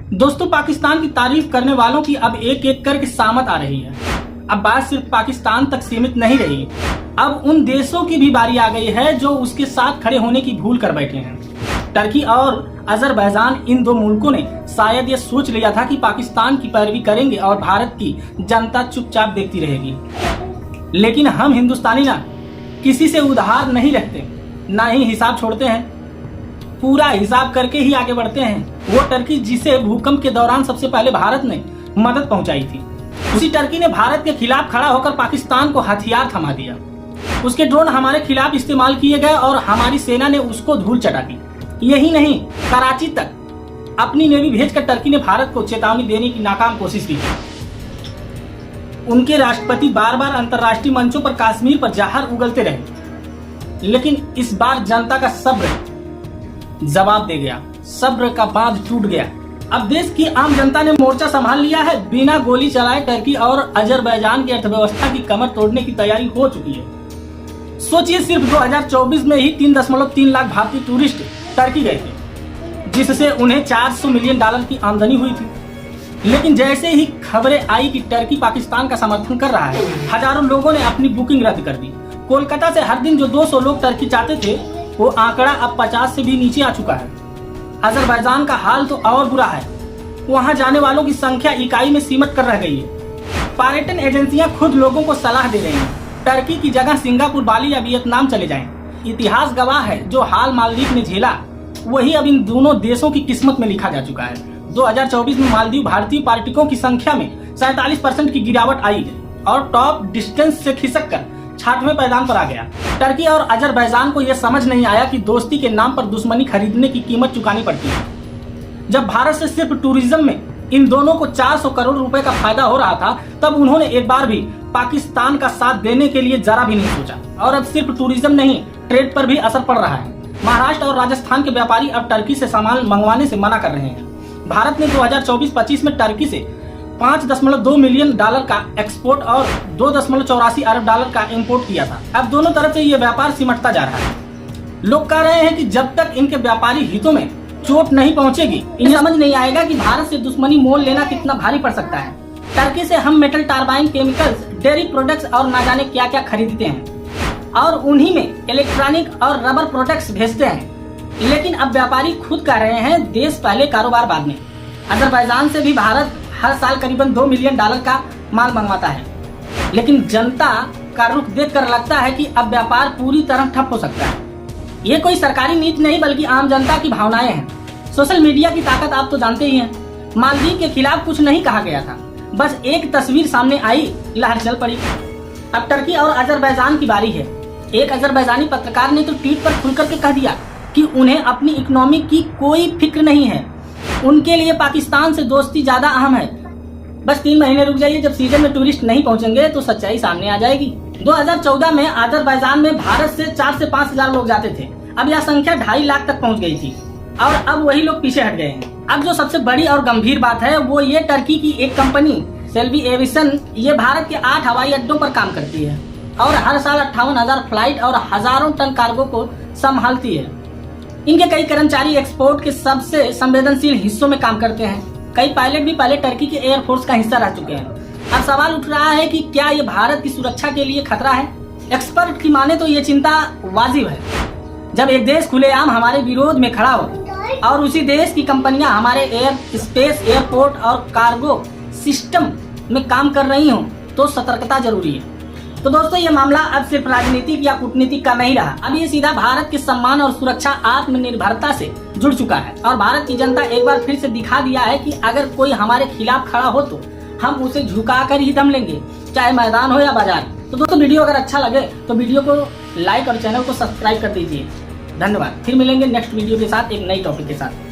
दोस्तों, पाकिस्तान की तारीफ करने वालों की अब एक एक करके सामत आ रही है। अब बात सिर्फ पाकिस्तान तक सीमित नहीं रही, अब उन देशों की भी बारी आ गई है जो उसके साथ खड़े होने की भूल कर बैठे हैं। टर्की और अजरबैजान, इन दो मुल्कों ने शायद ये सोच लिया था कि पाकिस्तान की पैरवी करेंगे और भारत की जनता चुपचाप देखती रहेगी। लेकिन हम हिंदुस्तानी ना किसी से उधार नहीं रखते, ना ही हिसाब छोड़ते हैं, पूरा हिसाब करके ही आगे बढ़ते हैं। वो टर्की जिसे भूकंप के दौरान सबसे पहले भारत ने मदद पहुंचाई थी, उसी टर्की ने भारत के खिलाफ खड़ा होकर पाकिस्तान को हथियार थमा दिया। उसके ड्रोन हमारे खिलाफ इस्तेमाल किए गए और हमारी सेना ने उसको धूल चटा दी। यही नहीं, कराची तक अपनी नेवी भेजकर टर्की ने भारत को चेतावनी देने की नाकाम कोशिश की। उनके राष्ट्रपति बार बार अंतर्राष्ट्रीय मंचों पर कश्मीर पर जहर उगलते रहे, लेकिन इस बार जनता का सब्र जवाब दे गया, सब्र का बांध टूट गया। अब देश की आम जनता ने मोर्चा संभाल लिया है। बिना गोली चलाए टर्की और अजरबैजान की अर्थव्यवस्था की कमर तोड़ने की तैयारी हो चुकी है। सोचिए, सिर्फ 2024 में ही 3.3 लाख भारतीय टूरिस्ट टर्की गए थे, जिससे उन्हें $400 मिलियन की आमदनी हुई थी। लेकिन जैसे ही खबरें आई कि टर्की पाकिस्तान का समर्थन कर रहा है, हजारों लोगों ने अपनी बुकिंग रद्द कर दी। कोलकाता से हर दिन जो 200 लोग टर्की चाहते थे, वो आंकड़ा अब 50 से भी नीचे आ चुका है। अजरबैजान का हाल तो और बुरा है, वहां जाने वालों की संख्या इकाई में सीमित कर रह गई है। पर्यटन एजेंसियां खुद लोगों को सलाह दे रही हैं, टर्की की जगह सिंगापुर, बाली या वियतनाम चले जाएं। इतिहास गवाह है, जो हाल मालदीव ने झेला वही अब इन दोनों देशों की किस्मत में लिखा जा चुका है। 2024 में मालदीव भारतीय पर्यटकों की संख्या में 47% की गिरावट आई है और टॉप डिस्टेंस से खिसक कर 6वें पैदान पर आ गया। टर्की और अजरबैजान को यह समझ नहीं आया कि दोस्ती के नाम पर दुश्मनी खरीदने की कीमत चुकानी पड़ती है। जब भारत से सिर्फ टूरिज्म में इन दोनों को 400 करोड़ रुपए का फायदा हो रहा था, तब उन्होंने एक बार भी पाकिस्तान का साथ देने के लिए जरा भी नहीं सोचा। और अब सिर्फ टूरिज्म नहीं, ट्रेड पर भी असर पड़ रहा है। महाराष्ट्र और राजस्थान के व्यापारी अब टर्की से सामान मंगवाने से मना कर रहे हैं। भारत ने 2024-25 में टर्की से $5.2 मिलियन का एक्सपोर्ट और $2.84 अरब का इंपोर्ट किया था। अब दोनों तरफ से ये व्यापार सिमटता जा रहा है। लोग कह रहे हैं कि जब तक इनके व्यापारी हितों में चोट नहीं पहुंचेगी, इन्हें समझ नहीं आएगा कि भारत से दुश्मनी मोल लेना कितना भारी पड़ सकता है। टर्की से हम metal, turbine, chemicals, dairy products और ना जाने क्या क्या खरीदते हैं और उन्हीं में इलेक्ट्रॉनिक और रबर प्रोडक्ट्स भेजते हैं। लेकिन अब व्यापारी खुद कह रहे हैं, देश पहले कारोबार बाद में। अजरबैजान से भी भारत हर साल करीबन $2 मिलियन का माल मंगवाता है। लेकिन जनता का रुख देखकर लगता है कि अब व्यापार पूरी तरह ठप हो सकता है। ये कोई सरकारी नीति नहीं, बल्कि आम जनता की भावनाएं हैं। सोशल मीडिया की ताकत आप तो जानते ही हैं। मालदीव के खिलाफ कुछ नहीं कहा गया था, बस एक तस्वीर सामने आई, लहर चल पड़ी। अब टर्की और अजरबैजान की बारी है। एक अजरबैजानी पत्रकार ने तो ट्वीट पर खुलकर के कह दिया कि उन्हें अपनी इकोनॉमी की कोई फिक्र नहीं है, उनके लिए पाकिस्तान से दोस्ती ज्यादा अहम है। बस 3 महीने रुक जाइए, जब सीजन में टूरिस्ट नहीं पहुंचेंगे तो सच्चाई सामने आ जाएगी। 2014 में अजरबैजान में भारत से 4 से 5 हजार लोग जाते थे, अब यह संख्या 2.5 लाख तक पहुंच गई थी और अब वही लोग पीछे हट गए हैं। अब जो सबसे बड़ी और गंभीर बात है, वो ये टर्की की एक कंपनी सेल्वी एविएशन, ये भारत के 8 हवाई अड्डों पर काम करती है और हर साल 58,000 फ्लाइट और हजारों टन कार्गो को संभालती है। इनके कई कर्मचारी एक्सपोर्ट के सबसे संवेदनशील हिस्सों में काम करते हैं। कई पायलट भी पहले टर्की के एयरफोर्स का हिस्सा रह चुके हैं। अब सवाल उठ रहा है कि क्या ये भारत की सुरक्षा के लिए खतरा है? एक्सपर्ट की माने तो ये चिंता वाजिब है। जब एक देश खुलेआम हमारे विरोध में खड़ा हो और उसी देश की कंपनियां हमारे एयर स्पेस, एयरपोर्ट और कार्गो सिस्टम में काम कर रही हो, तो सतर्कता जरूरी है। तो दोस्तों, ये मामला अब सिर्फ राजनीतिक या कूटनीतिक का नहीं रहा, अब ये सीधा भारत के सम्मान और सुरक्षा, आत्मनिर्भरता से जुड़ चुका है। और भारत की जनता एक बार फिर से दिखा दिया है कि अगर कोई हमारे खिलाफ खड़ा हो तो हम उसे झुकाकर ही दम लेंगे, चाहे मैदान हो या बाजार। तो दोस्तों, वीडियो अगर अच्छा लगे तो वीडियो को लाइक और चैनल को सब्सक्राइब कर दीजिए। धन्यवाद। फिर मिलेंगे नेक्स्ट वीडियो के साथ एक नई टॉपिक के साथ।